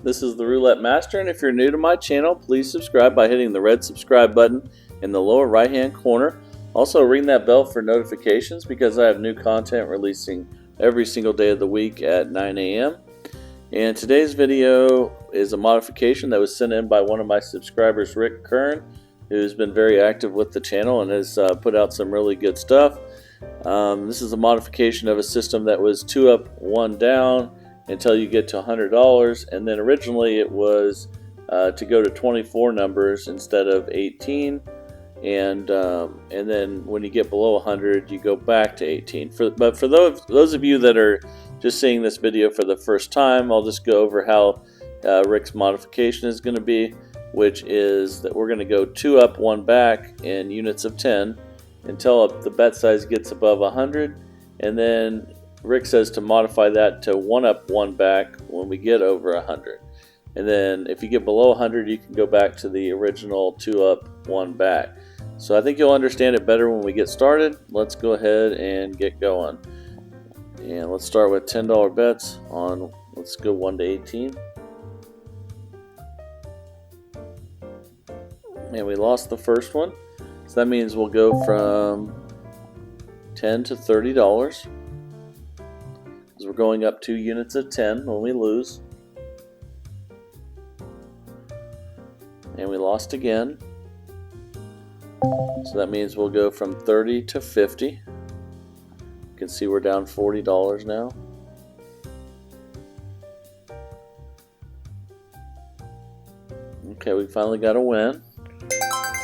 This is the Roulette Master, and if you're new to my channel, please subscribe by hitting the red subscribe button in the lower right hand corner. Also ring that bell for notifications because I have new content releasing every single day of the week at 9 a.m. And today's video is a modification that was sent in by one of my subscribers, Rick Kern, who's been very active with the channel and has put out some really good stuff. This is a modification of a system that was 2 up, 1 down until you get to $100, and then originally it was to go to 24 numbers instead of 18, and then when you get below 100 you go back to 18. But for those of you that are just seeing this video for the first time, I'll just go over how Rick's modification is going to be, which is that we're going to go 2 up, 1 back in units of 10 until the bet size gets above 100, and then Rick says to modify that to 1 up, 1 back when we get over 100. And then if you get below 100, you can go back to the original 2 up, 1 back. So I think you'll understand it better when we get started. Let's go ahead and get going. And let's start with $10 bets on, let's go 1 to 18. And we lost the first one. So that means we'll go from $10 to $30. We're going up 2 units of 10 when we lose. And we lost again. So that means we'll go from 30 to 50. You can see we're down $40 now. Okay, we finally got a win.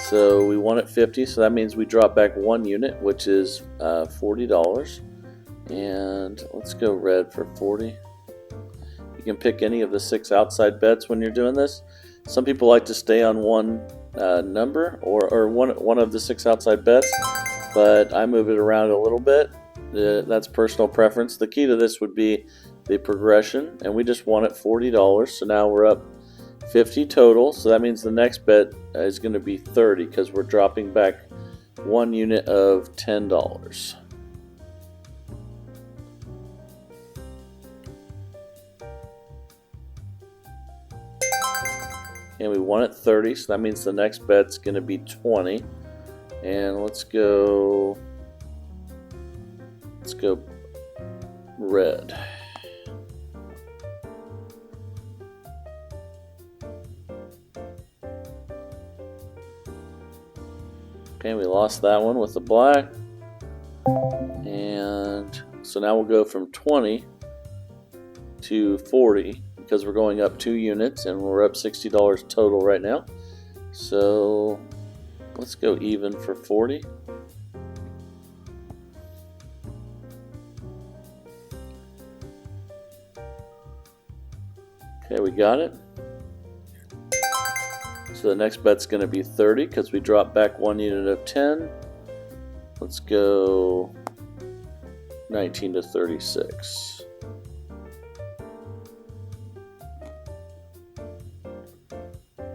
So we won at 50, so that means we drop back 1 unit, which is $40. And let's go red for 40. You can pick any of the 6 outside bets when you're doing this. Some people like to stay on one number or one of the 6 outside bets, but I move it around a little bit. That's personal preference. The key to this would be the progression, and we just won at $40, so now we're up 50 total. So that means the next bet is going to be 30 because we're dropping back 1 unit of $10. And we won at 30, so that means the next bet's going to be 20. And let's go red. Okay, we lost that one with the black. And so now we'll go from 20 to 40. Because we're going up 2 units and we're up $60 total right now. So let's go even for 40. Okay, we got it. So the next bet's going to be 30 because we dropped back 1 unit of 10. Let's go 19 to 36.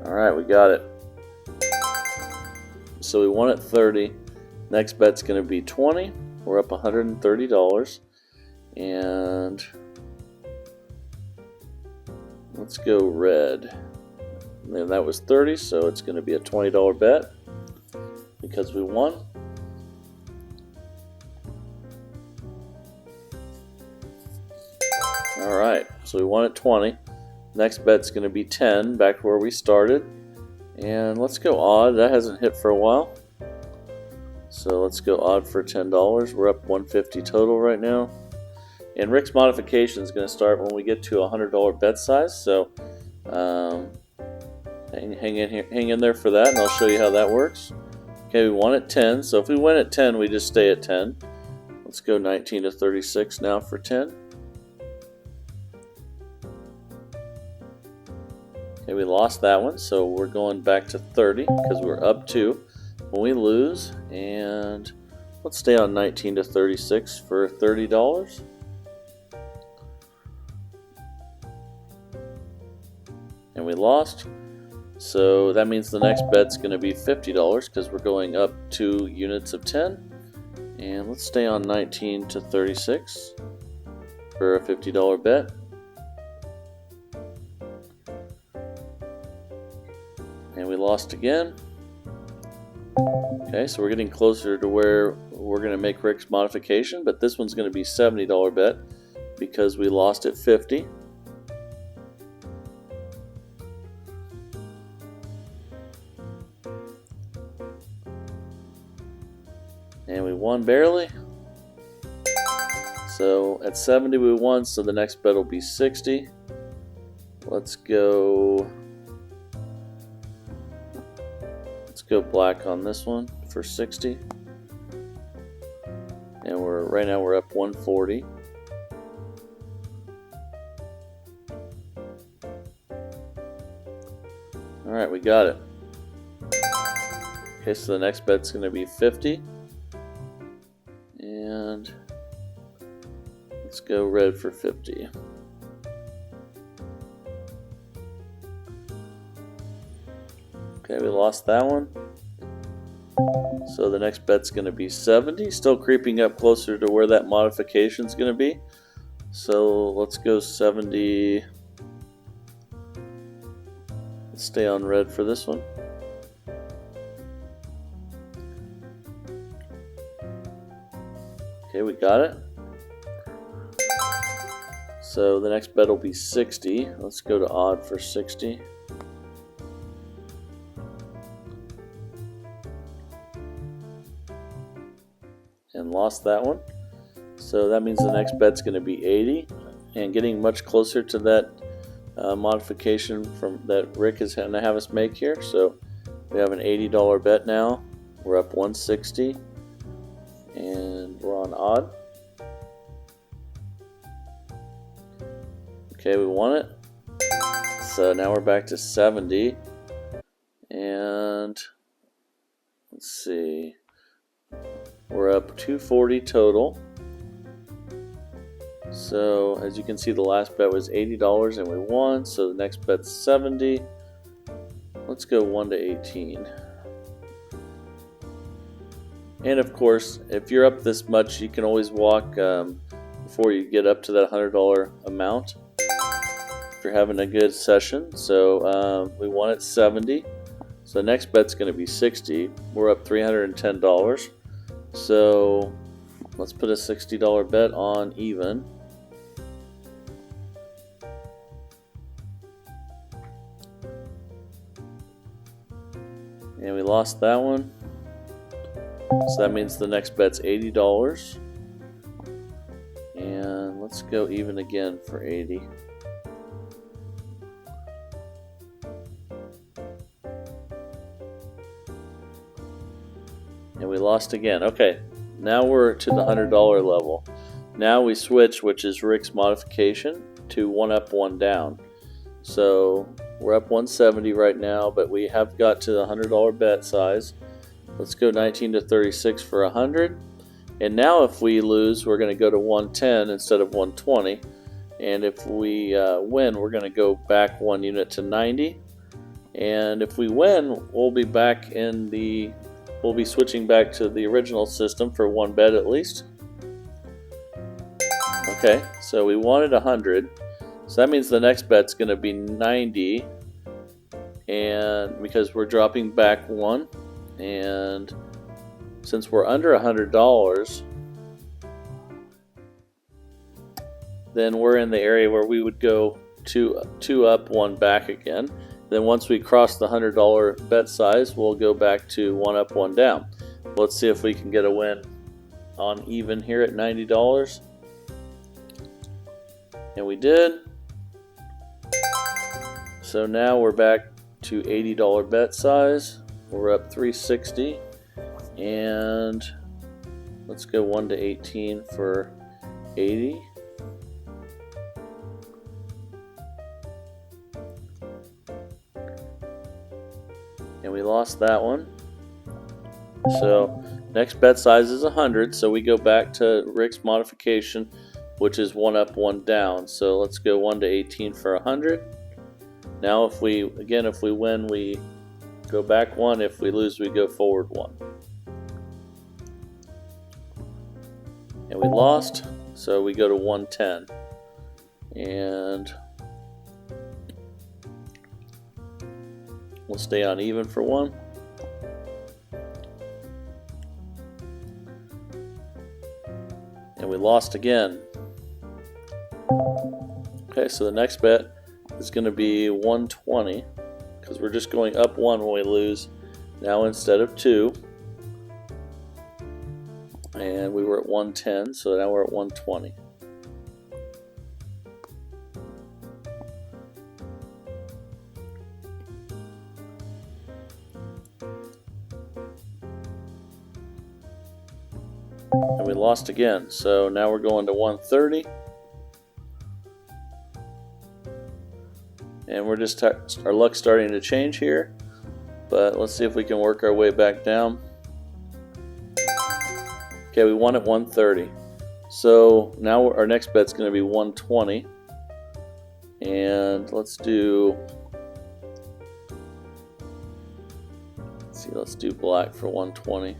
Alright, we got it. So we won at 30. Next bet's going to be 20. We're up $130. And let's go red. And that was 30, so it's going to be a $20 bet because we won. Alright, so we won at 20. Next bet's going to be 10, back where we started. And let's go odd. That hasn't hit for a while. So let's go odd for $10. We're up $150 total right now. And Rick's modification is going to start when we get to a $100 bet size. So hang in there for that, and I'll show you how that works. Okay, we won at 10. So if we win at 10, we just stay at 10. Let's go 19 to 36 now for 10. Okay, we lost that one, so we're going back to 30 because we're up 2 when we lose. And let's stay on 19 to 36 for $30. And we lost. So that means the next bet's going to be $50 because we're going up 2 units of 10. And let's stay on 19 to 36 for a $50 bet. lost again. Okay, so we're getting closer to where we're going to make Rick's modification, but this one's going to be $70 bet because we lost at 50. And we won barely. So at 70 we won, so the next bet will be 60. Let's go black on this one for 60. And right now we're up 140. Alright, we got it. Okay, so the next bet's going to be 50. And let's go red for 50. Okay, we lost that one. So the next bet's going to be 70. Still creeping up closer to where that modification is going to be. So let's go 70. Let's stay on red for this one. Okay, we got it. So the next bet will be 60. Let's go to odd for 60. And lost that one. So that means the next bet's going to be 80. And getting much closer to that modification that Rick is going to have us make here. So we have an $80 bet now. We're up 160. And we're on odd. Okay, we won it. So now we're back to 70. And let's see. We're up 240 total. So as you can see, the last bet was $80 and we won. So the next bet's 70. Let's go 1 to 18. And of course, if you're up this much, you can always walk before you get up to that $100 amount. If you're having a good session. So we won at 70. So the next bet's going to be 60. We're up $310. So let's put a $60 bet on even. And we lost that one. So that means the next bet's $80. And let's go even again for 80. And we lost again. Okay, now we're to the $100 level. Now we switch, which is Rick's modification, to 1 up, 1 down. So we're up 170 right now, but we have got to the $100 bet size. Let's go 19 to 36 for 100. And now if we lose, we're going to go to 110 instead of 120. And if we win, we're going to go back 1 unit to 90. And if we win, we'll be back in the... We'll be switching back to the original system for 1 bet at least. Okay, so we wanted 100. So that means the next bet's going to be 90. And because we're dropping back 1. And since we're under $100, then we're in the area where we would go 2 up, 1 back again. Then once we cross the $100 bet size, we'll go back to 1 up, 1 down. Let's see if we can get a win on even here at $90. And we did. So now we're back to $80 bet size. We're up 360. And let's go 1 to 18 for 80. And we lost that one. So next bet size is 100, so we go back to Rick's modification, which is 1 up, 1 down. So let's go 1 to 18 for 100. Now if we win, we go back 1. If we lose, we go forward 1. And we lost, so we go to 110. And We'll stay on even for 1. And we lost again. Okay, so the next bet is going to be 120 because we're just going up 1 when we lose. Now instead of 2. And we were at 110, so now we're at 120. And we lost again, so now we're going to 130. And we're just our luck's starting to change here, but let's see if we can work our way back down. Okay, we won at 130. So now our next bet's going to be 120. And let's do black for 120.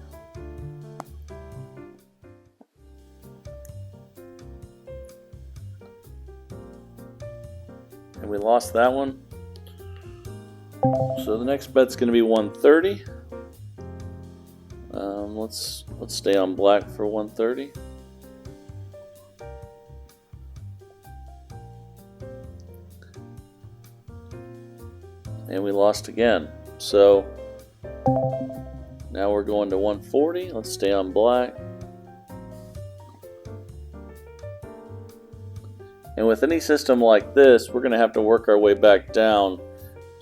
And we lost that one. So the next bet's going to be 130. Let's stay on black for 130. And we lost again. So now we're going to 140. Let's stay on black. And with any system like this, we're going to have to work our way back down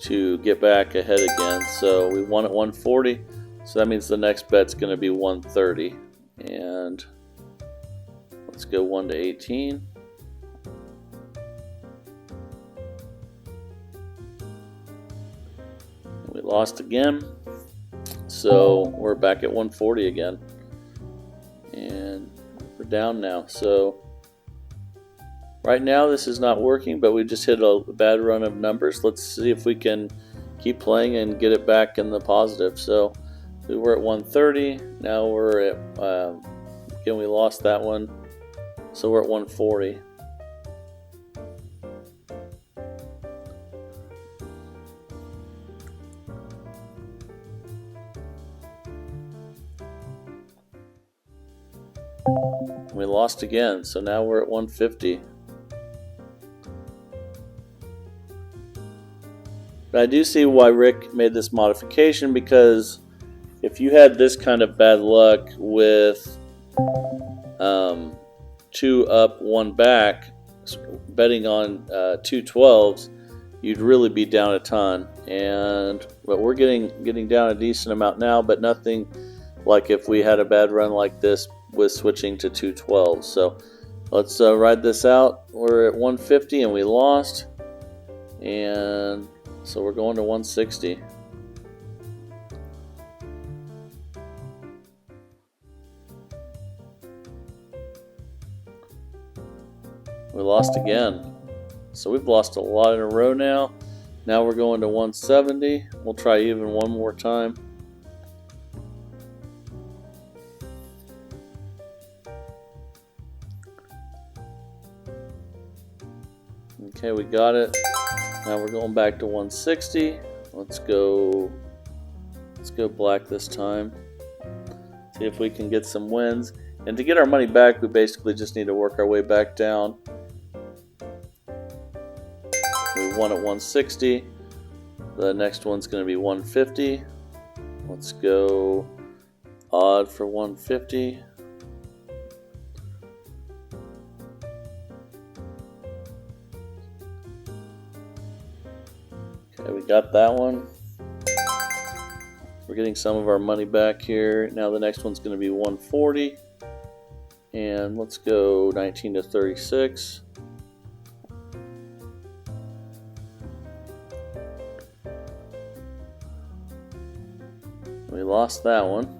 to get back ahead again. So we won at 140. So that means the next bet's going to be 130. And let's go 1 to 18. And we lost again. So we're back at 140 again. And we're down now. So right now this is not working, but we just hit a bad run of numbers. Let's see if we can keep playing and get it back in the positive. So we were at 130, now we're at, again we lost that one, so we're at 140. We lost again, so now we're at 150. But I do see why Rick made this modification, because if you had this kind of bad luck with 2 up, 1 back, betting on 2 12s, you'd really be down a ton. But we're getting down a decent amount now, but nothing like if we had a bad run like this with switching to 2 12s. So let's ride this out. We're at 150 and we lost, and so we're going to 160. We lost again. So we've lost a lot in a row now. Now we're going to 170. We'll try even one more time. Okay, we got it. Now we're going back to 160. Let's go black this time. See if we can get some wins. And to get our money back, we basically just need to work our way back down. We won at 160. The next one's going to be 150. Let's go odd for 150. Okay, we got that one. We're getting some of our money back here. Now the next one's going to be 140. And let's go 19 to 36. We lost that one.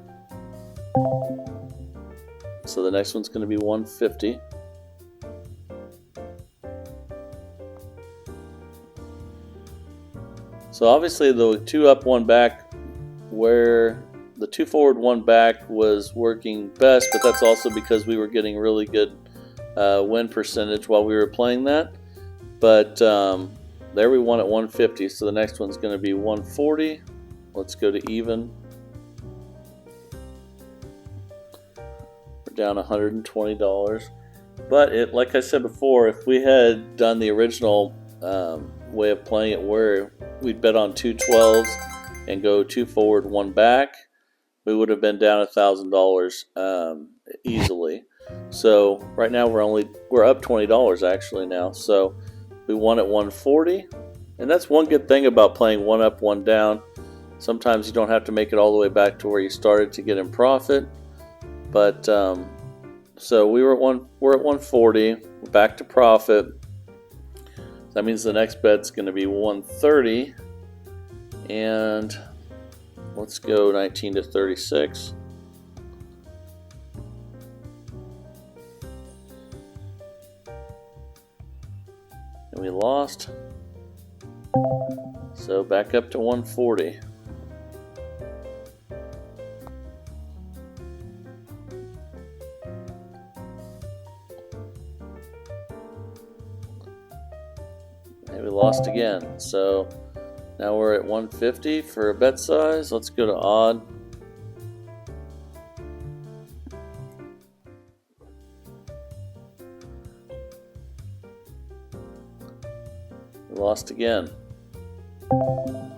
So the next one's going to be 150. So obviously the 2 up, 1 back, where the 2 forward, 1 back was working best, but that's also because we were getting really good win percentage while we were playing that. But there we won at 150, so the next one's going to be 140. Let's go to even. We're down $120. But like I said before, if we had done the original way of playing it where we'd bet on 2 12s and go 2 forward, 1 back, we would have been down $1,000 easily. So right now we're up $20 actually now. So we won at 140, and that's one good thing about playing 1 up, 1 down. Sometimes you don't have to make it all the way back to where you started to get in profit. But so we're at 140. We're back to profit. That means the next bet's going to be 130, and let's go 19 to 36. And we lost. So back up to 140. And we lost again. So now we're at 150 for a bet size. Let's go to odd. We lost again.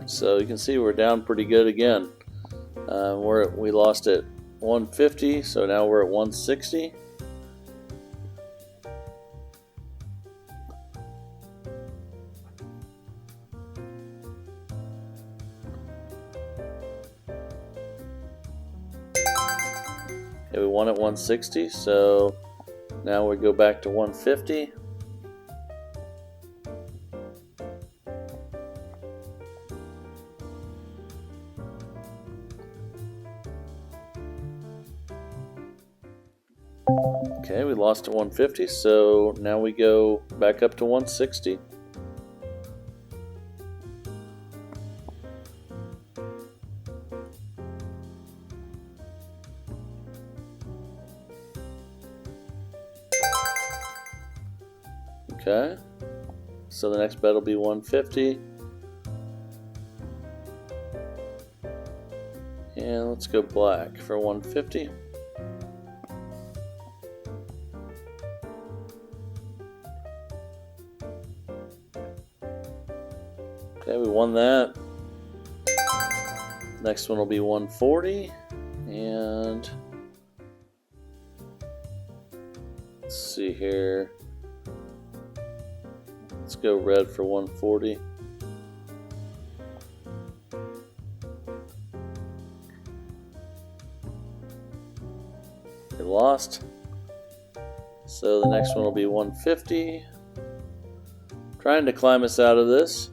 So you can see we're down pretty good again. We lost at 150, so now we're at 160. Okay, we won at 160, so now we go back to 150. Okay, we lost to 150, so now we go back up to 160. Okay, so the next bet will be 150. And let's go black for 150. Okay, we won that. Next one will be 140, and let's see here. Let's go red for 140. We lost. So the next one will be 150. Trying to climb us out of this.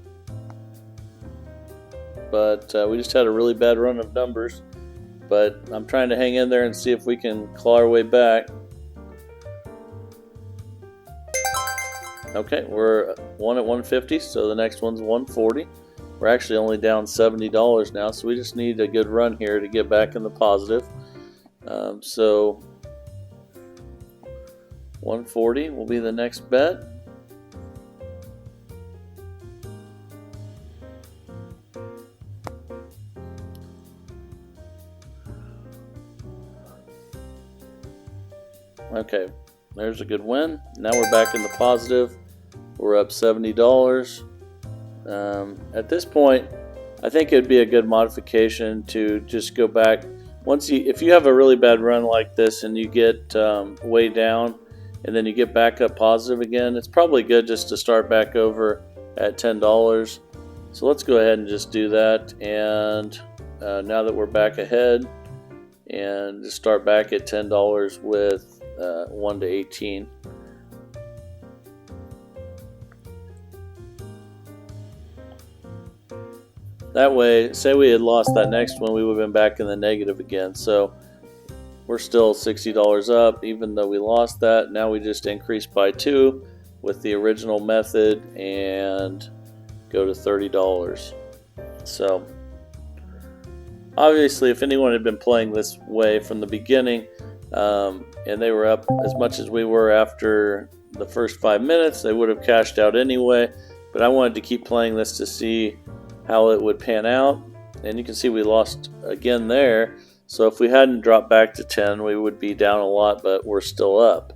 But we just had a really bad run of numbers. But I'm trying to hang in there and see if we can claw our way back. Okay, we're one at 150, so the next one's 140. We're actually only down $70 now, so we just need a good run here to get back in the positive. So 140 will be the next bet. Okay, there's a good win. Now we're back in the positive. We're up $70. At this point, I think it'd be a good modification to just go back. If you have a really bad run like this and you get way down and then you get back up positive again, it's probably good just to start back over at $10. So let's go ahead and just do that. And now that we're back ahead, and just start back at $10 with 1 to 18. That way, say we had lost that next one, we would have been back in the negative again. So we're still $60 up, even though we lost that. Now we just increased by 2 with the original method and go to $30. So obviously, if anyone had been playing this way from the beginning, and they were up as much as we were after the first 5 minutes, they would have cashed out anyway. but I wanted to keep playing this to see how it would pan out. And you can see we lost again there. So if we hadn't dropped back to 10, we would be down a lot, but we're still up.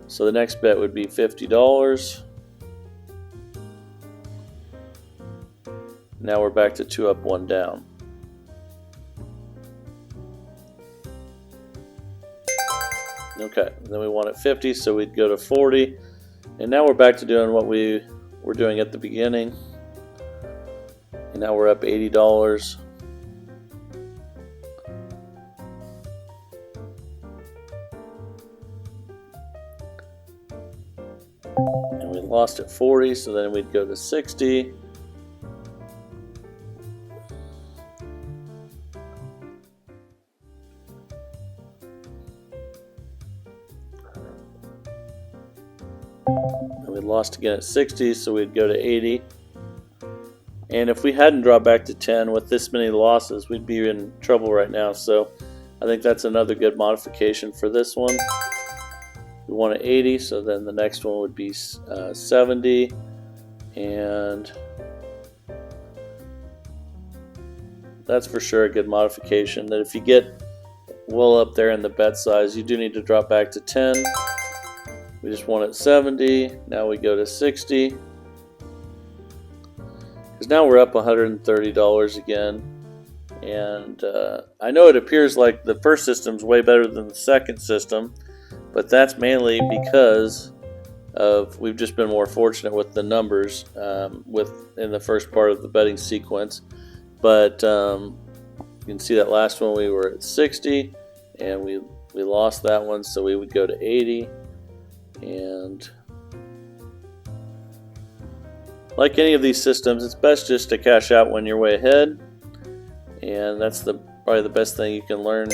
So the next bet would be $50. Now we're back to 2 up, 1 down. Okay, then we won at 50, so we'd go to 40. And now we're back to doing what we were doing at the beginning. And now we're up $80. And we lost at 40, so then we'd go to 60. And we lost again at 60, so we'd go to 80. And if we hadn't dropped back to 10 with this many losses, we'd be in trouble right now. So I think that's another good modification for this one. We won at 80, so then the next one would be 70. And that's for sure a good modification. That if you get well up there in the bet size, you do need to drop back to 10. We just won at 70. Now we go to 60. Because now we're up $130 again. And I know it appears like the first system's way better than the second system, but that's mainly because of we've just been more fortunate with the numbers in the first part of the betting sequence. But you can see that last one we were at 60, and we lost that one, so we would go to 80. And like any of these systems, it's best just to cash out when you're way ahead, and that's probably the best thing you can learn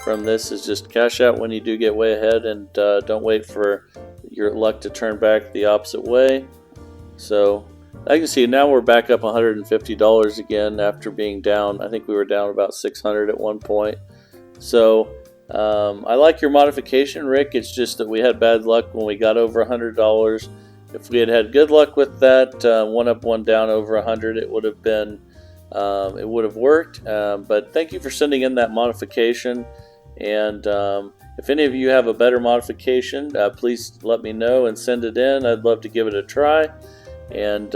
from this is just cash out when you do get way ahead, and don't wait for your luck to turn back the opposite way. So as you can see, now we're back up $150 again after being down. I think we were down about $600 at one point. So I like your modification, Rick. It's just that we had bad luck when we got over $100. If we had had good luck with that 1 up, 1 down over 100, it would have been it would have worked. But thank you for sending in that modification. And if any of you have a better modification, please let me know and send it in. I'd love to give it a try. And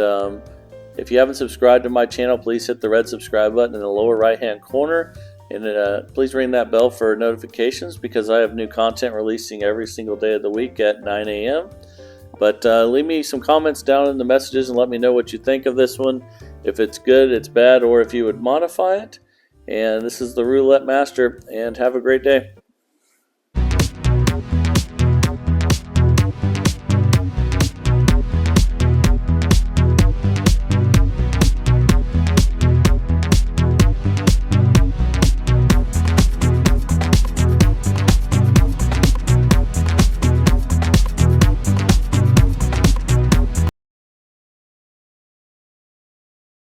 if you haven't subscribed to my channel, please hit the red subscribe button in the lower right hand corner. And please ring that bell for notifications, because I have new content releasing every single day of the week at 9 a.m. But leave me some comments down in the messages and let me know what you think of this one. If it's good, it's bad, or if you would modify it. And this is the Roulette Master, and have a great day.